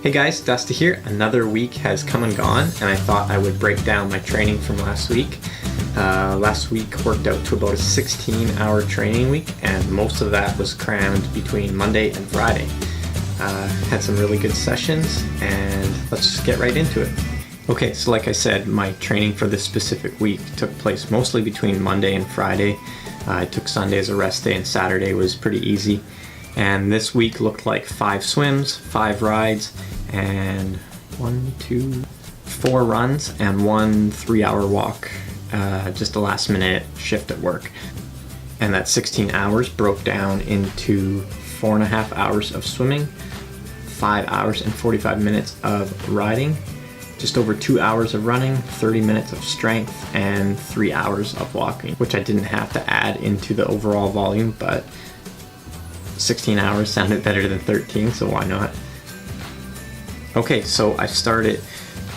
Hey guys, Dusty here. Another week has come and gone, and I thought I would break down my training from last week. Last week worked out to about a 16-hour training week, and most of that was crammed between Monday and Friday. Had some really good sessions, and let's just get right into it. Okay, so like I said, my training for this specific week took place mostly between Monday and Friday. I took Sunday as a rest day, and Saturday was pretty easy. And this week looked like 5 swims, 5 rides, and 4 runs, and 1 3-hour walk, just a last minute shift at work. And that 16 hours broke down into 4.5 hours of swimming, 5 hours and 45 minutes of riding, just over 2 hours of running, 30 minutes of strength, and 3 hours of walking, which I didn't have to add into the overall volume, but 16 hours sounded better than 13, so why not? Okay, so I started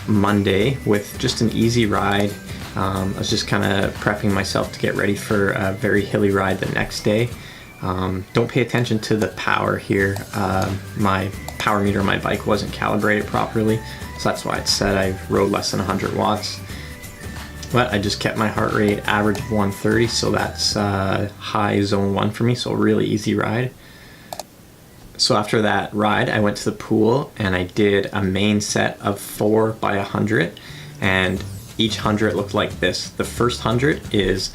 Monday with just an easy ride. I was just kind of prepping myself to get ready for a very hilly ride the next day. Don't pay attention to the power here. My power meter on my bike wasn't calibrated properly, so that's why it said I rode less than 100 watts. But I just kept my heart rate average of 130, so that's high zone 1 for me, so a really easy ride. So after that ride, I went to the pool and I did a main set of 4 by 100, and each 100 looked like this. The first 100 is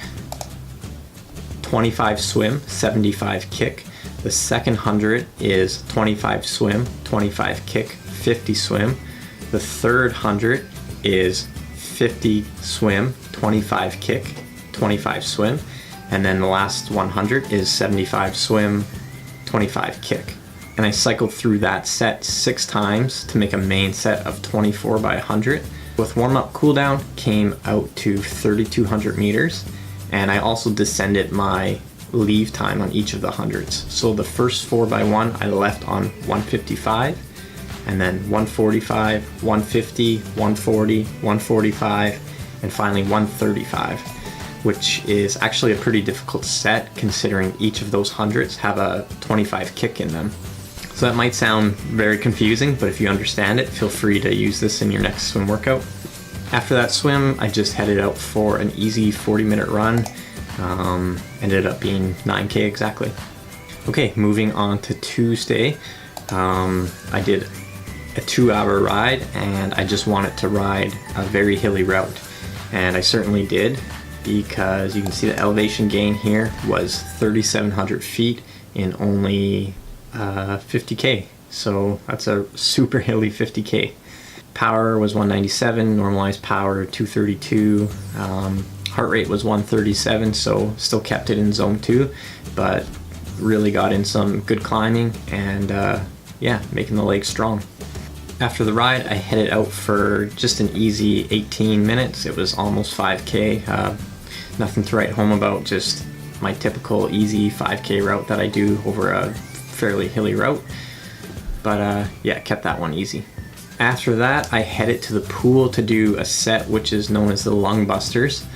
25 swim, 75 kick. The second 100 is 25 swim, 25 kick, 50 swim. The third 100 is 50 swim, 25 kick, 25 swim. And then the last 100 is 75 swim, 25 kick. And I cycled through that set 6 times to make a main set of 24 by 100. With warm-up cooldown came out to 3,200 meters, and I also descended my leave time on each of the hundreds. So the first 4 by 1 I left on 155, and then 145, 150, 140, 145, and finally 135, which is actually a pretty difficult set considering each of those hundreds have a 25 kick in them. So that might sound very confusing, but if you understand it, feel free to use this in your next swim workout. After that swim, I just headed out for an easy 40-minute run. Ended up being 9K exactly. Okay, moving on to Tuesday. I did a 2-hour ride, and I just wanted to ride a very hilly route. And I certainly did, because you can see the elevation gain here was 3,700 feet in only 50K, so that's a super hilly 50K. Power was 197, normalized power 232, heart rate was 137, so still kept it in zone 2, but really got in some good climbing and yeah, making the legs strong. After the ride, I headed out for just an easy 18 minutes. It was almost 5K, nothing to write home about, just my typical easy 5K route that I do over a fairly hilly route, but yeah, kept that one easy. After that, I headed to the pool to do a set which is known as the Lung Busters,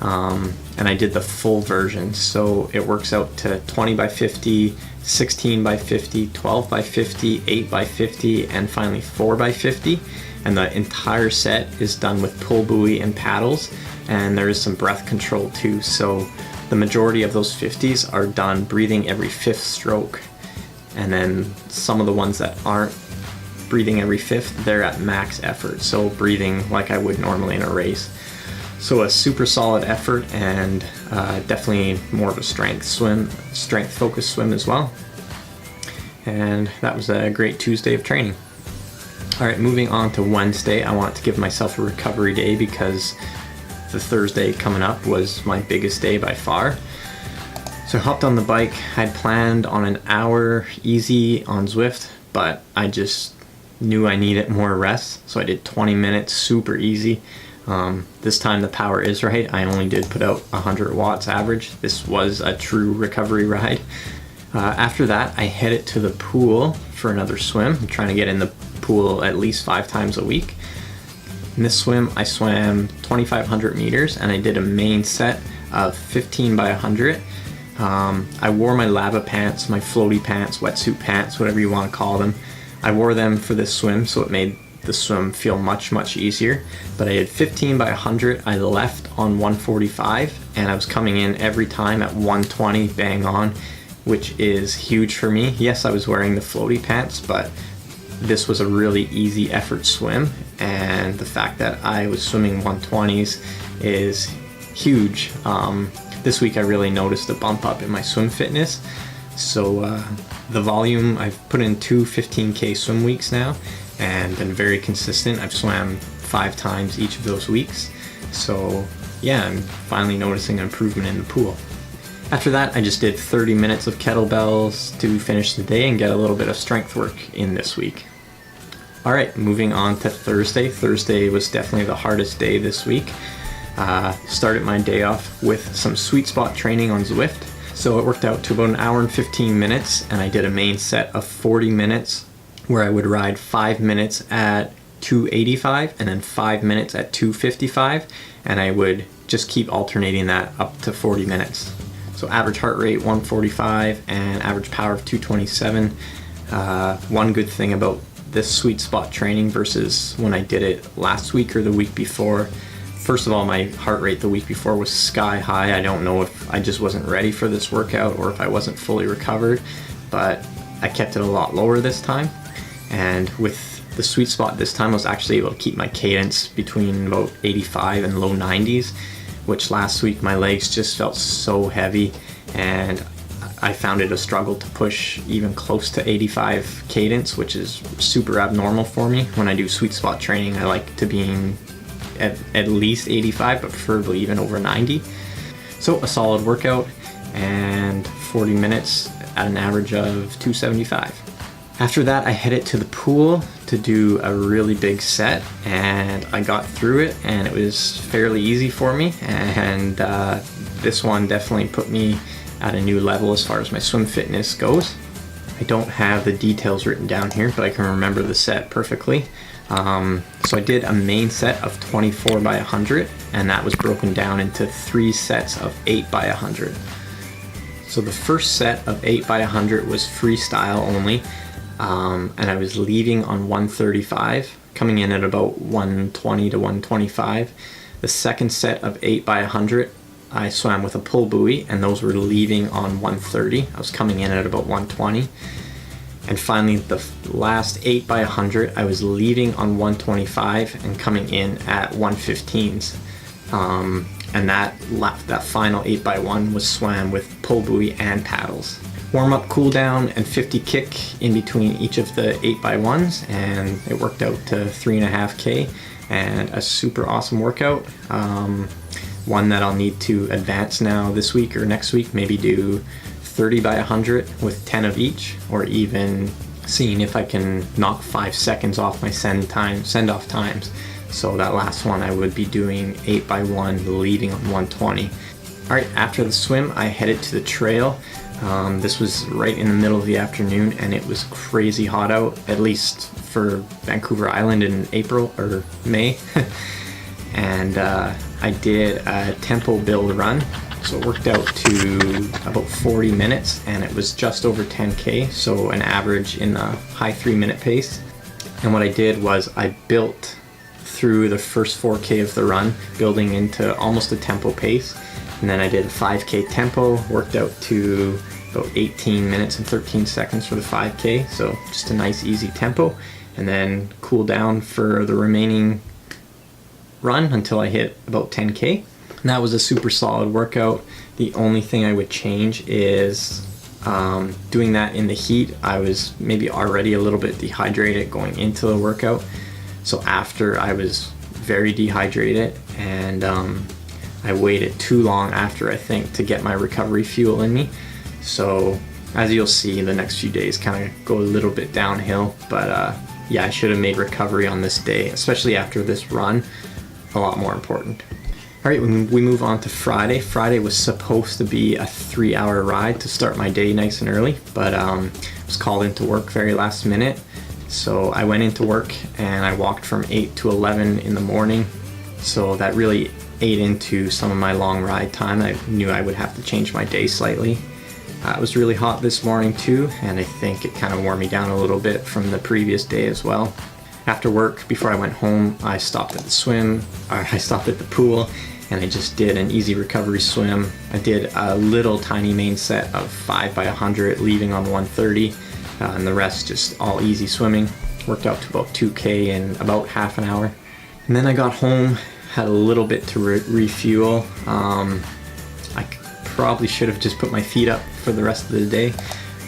and I did the full version, so it works out to 20 by 50, 16 by 50, 12 by 50, 8 by 50, and finally 4 by 50, and the entire set is done with pull buoy and paddles, and there is some breath control too, so the majority of those 50s are done breathing every 5th stroke. And then some of the ones that aren't breathing every 5th, they're at max effort, so breathing like I would normally in a race. So a super solid effort, and definitely more of a strength focused swim as well. And that was a great Tuesday of training. All right, moving on to Wednesday, I want to give myself a recovery day because the Thursday coming up was my biggest day by far. So I hopped on the bike. I'd planned on an hour easy on Zwift, but I just knew I needed more rest, so I did 20 minutes super easy. This time the power is right. I only did put out 100 watts average. This was a true recovery ride. After that, I headed to the pool for another swim. I'm trying to get in the pool at least 5 times a week. In this swim, I swam 2,500 meters, and I did a main set of 15 by 100. I wore my lava pants, my floaty pants, wetsuit pants, whatever you want to call them. I wore them for this swim, so it made the swim feel much easier. But I did 15 by 100. I left on 145, and I was coming in every time at 120 bang on, which is huge for me. Yes, I was wearing the floaty pants, but this was a really easy effort swim, and the fact that I was swimming 120s is huge. This week I really noticed a bump up in my swim fitness. So the volume, I've put in 2 15K swim weeks now and been very consistent. I've swam 5 times each of those weeks. So yeah, I'm finally noticing an improvement in the pool. After that, I just did 30 minutes of kettlebells to finish the day and get a little bit of strength work in this week. All right, moving on to Thursday. Thursday was definitely the hardest day this week. Started my day off with some sweet spot training on Zwift. So it worked out to about 1 hour and 15 minutes, and I did a main set of 40 minutes where I would ride 5 minutes at 285 and then 5 minutes at 255, and I would just keep alternating that up to 40 minutes. So average heart rate 145 and average power of 227. One good thing about this sweet spot training versus when I did it last week or the week before, first of all, my heart rate the week before was sky high. I don't know if I just wasn't ready for this workout or if I wasn't fully recovered, but I kept it a lot lower this time. And with the sweet spot this time, I was actually able to keep my cadence between about 85 and low 90s, which last week my legs just felt so heavy, and I found it a struggle to push even close to 85 cadence, which is super abnormal for me. When I do sweet spot training, I like to be at least 85, but preferably even over 90. So a solid workout and 40 minutes at an average of 275. After that, I headed to the pool to do a really big set, and I got through it, and it was fairly easy for me. And this one definitely put me at a new level as far as my swim fitness goes. I don't have the details written down here, but I can remember the set perfectly. So I did a main set of 24 by 100, and that was broken down into 3 sets of 8 by 100. So the first set of 8 by 100 was freestyle only, and I was leaving on 135, coming in at about 120 to 125. The second set of 8 by 100, I swam with a pull buoy, and those were leaving on 130. I was coming in at about 120. And finally, the last 8 by 100, I was leaving on 125 and coming in at 115s. And that final 8 by 1 was swam with pull buoy and paddles. Warm up, cool down, and 50 kick in between each of the 8 by 1s, and it worked out to 3.5K and a super awesome workout. One that I'll need to advance now this week or next week, maybe do 30 by 100 with 10 of each, or even seeing if I can knock 5 seconds off my send off times. So that last one I would be doing 8 by 1 leading on 120. Alright, after the swim I headed to the trail. This was right in the middle of the afternoon, and it was crazy hot out, at least for Vancouver Island in April or May. And I did a tempo build run. So it worked out to about 40 minutes, and it was just over 10K, so an average in the high 3-minute pace. And what I did was I built through the first 4K of the run, building into almost a tempo pace. And then I did a 5K tempo, worked out to about 18 minutes and 13 seconds for the 5K, so just a nice easy tempo. And then cool down for the remaining run until I hit about 10K. And that was a super solid workout. The only thing I would change is doing that in the heat. I was maybe already a little bit dehydrated going into the workout. So after, I was very dehydrated, and I waited too long after, I think, to get my recovery fuel in me. So as you'll see, the next few days kind of go a little bit downhill. But yeah, I should have made recovery on this day, especially after this run, a lot more important. All right, when we move on to Friday. Friday was supposed to be a 3-hour ride to start my day nice and early, but I was called into work very last minute. So I went into work and I walked from 8 to 11 in the morning. So that really ate into some of my long ride time. I knew I would have to change my day slightly. It was really hot this morning too, and I think it kind of wore me down a little bit from the previous day as well. After work, before I went home, I stopped at the pool, and I just did an easy recovery swim. I did a little tiny main set of 5 by 100, leaving on 130, and the rest just all easy swimming. Worked out to about 2K in about half an hour. And then I got home, had a little bit to refuel. I probably should have just put my feet up for the rest of the day,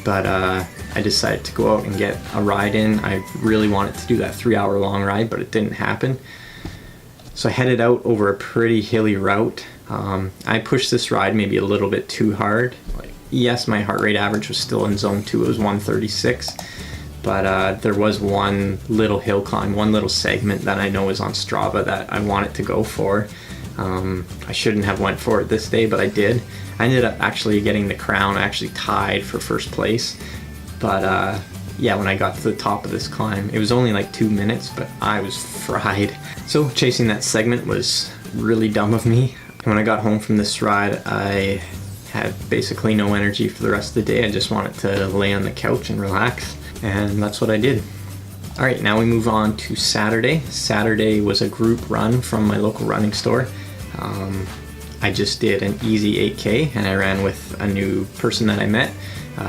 but I decided to go out and get a ride in. I really wanted to do that 3-hour long ride, but it didn't happen. So I headed out over a pretty hilly route. I pushed this ride maybe a little bit too hard. Yes, my heart rate average was still in zone 2, it was 136, but there was one little hill climb, one little segment that I know is on Strava that I wanted to go for. I shouldn't have went for it this day, but I did. I ended up actually getting the crown. I actually tied for first place, but yeah, when I got to the top of this climb, it was only like 2 minutes, but I was fried. So chasing that segment was really dumb of me. When I got home from this ride, I had basically no energy for the rest of the day. I just wanted to lay on the couch and relax, and that's what I did. All right, now we move on to Saturday. Saturday was a group run from my local running store. I just did an easy 8K, and I ran with a new person that I met.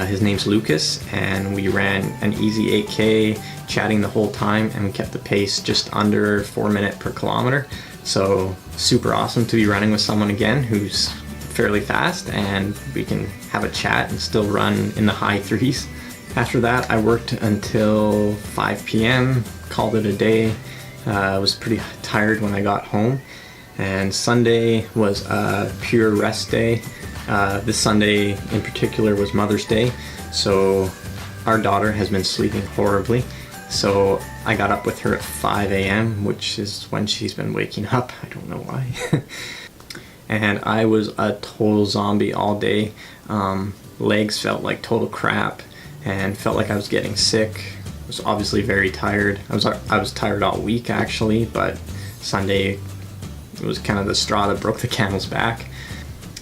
His name's Lucas, and we ran an easy 8K, chatting the whole time, and we kept the pace just under 4 minutes per kilometer. So super awesome to be running with someone again who's fairly fast, and we can have a chat and still run in the high 3s. After that, I worked until 5 p.m., called it a day. I was pretty tired when I got home, and Sunday was a pure rest day. This Sunday in particular was Mother's Day, so our daughter has been sleeping horribly. So I got up with her at 5 a.m., which is when she's been waking up. I don't know why. And I was a total zombie all day. Legs felt like total crap and felt like I was getting sick. I was obviously very tired. I was tired all week actually, but Sunday it was kind of the straw that broke the camel's back.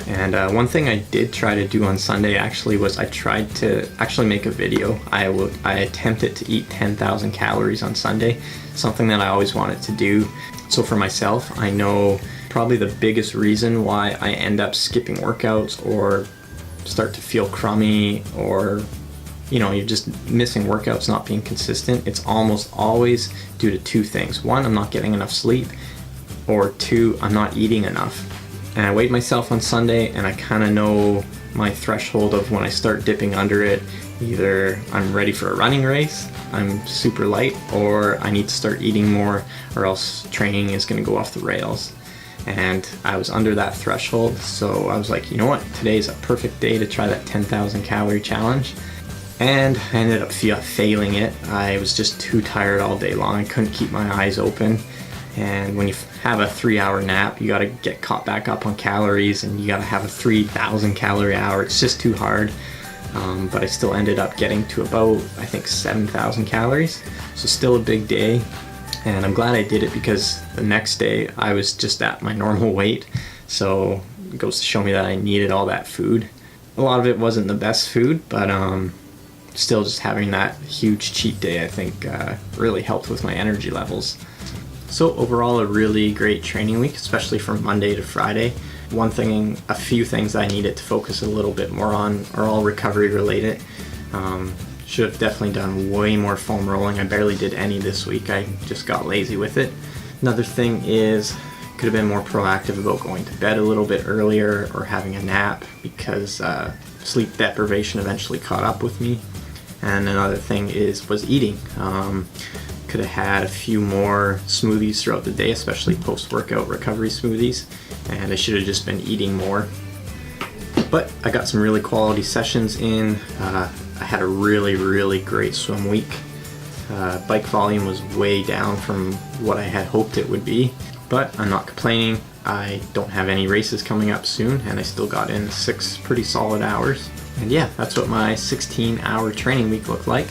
And one thing I did try to do on Sunday actually was I tried to actually make a video. I attempted to eat 10,000 calories on Sunday, something that I always wanted to do. So for myself, I know probably the biggest reason why I end up skipping workouts or start to feel crummy, or you're just missing workouts, not being consistent. It's almost always due to 2 things. 1, I'm not getting enough sleep, or 2, I'm not eating enough. And I weighed myself on Sunday, and I kind of know my threshold of when I start dipping under it. Either I'm ready for a running race, I'm super light, or I need to start eating more, or else training is going to go off the rails. And I was under that threshold, so I was like, you know what, today's a perfect day to try that 10,000 calorie challenge. And I ended up failing it. I was just too tired all day long. I couldn't keep my eyes open. And when you have a 3-hour nap, you gotta get caught back up on calories, and you gotta have a 3,000 calorie hour. It's just too hard. But I still ended up getting to about, I think, 7,000 calories. So still a big day. And I'm glad I did it, because the next day I was just at my normal weight. So it goes to show me that I needed all that food. A lot of it wasn't the best food, but still just having that huge cheat day, I think, really helped with my energy levels. So overall, a really great training week, especially from Monday to Friday. A few things I needed to focus a little bit more on are all recovery related. Should have definitely done way more foam rolling. I barely did any this week. I just got lazy with it. Another thing is, could have been more proactive about going to bed a little bit earlier or having a nap, because sleep deprivation eventually caught up with me. And another thing was eating. Could have had a few more smoothies throughout the day, especially post-workout recovery smoothies, and I should have just been eating more. But I got some really quality sessions in. I had a really great swim week. Bike volume was way down from what I had hoped it would be, but I'm not complaining. I don't have any races coming up soon, and I still got in 6 pretty solid hours. And yeah, that's what my 16-hour training week looked like.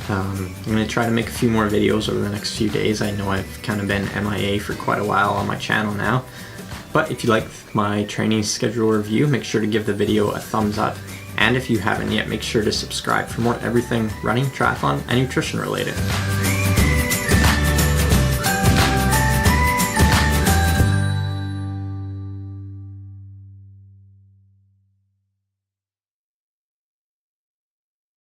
I'm going to try to make a few more videos over the next few days. I know I've kind of been MIA for quite a while on my channel now. But if you like my training schedule review, make sure to give the video a thumbs up And if you haven't yet, make sure to subscribe for more everything running, triathlon, and nutrition related.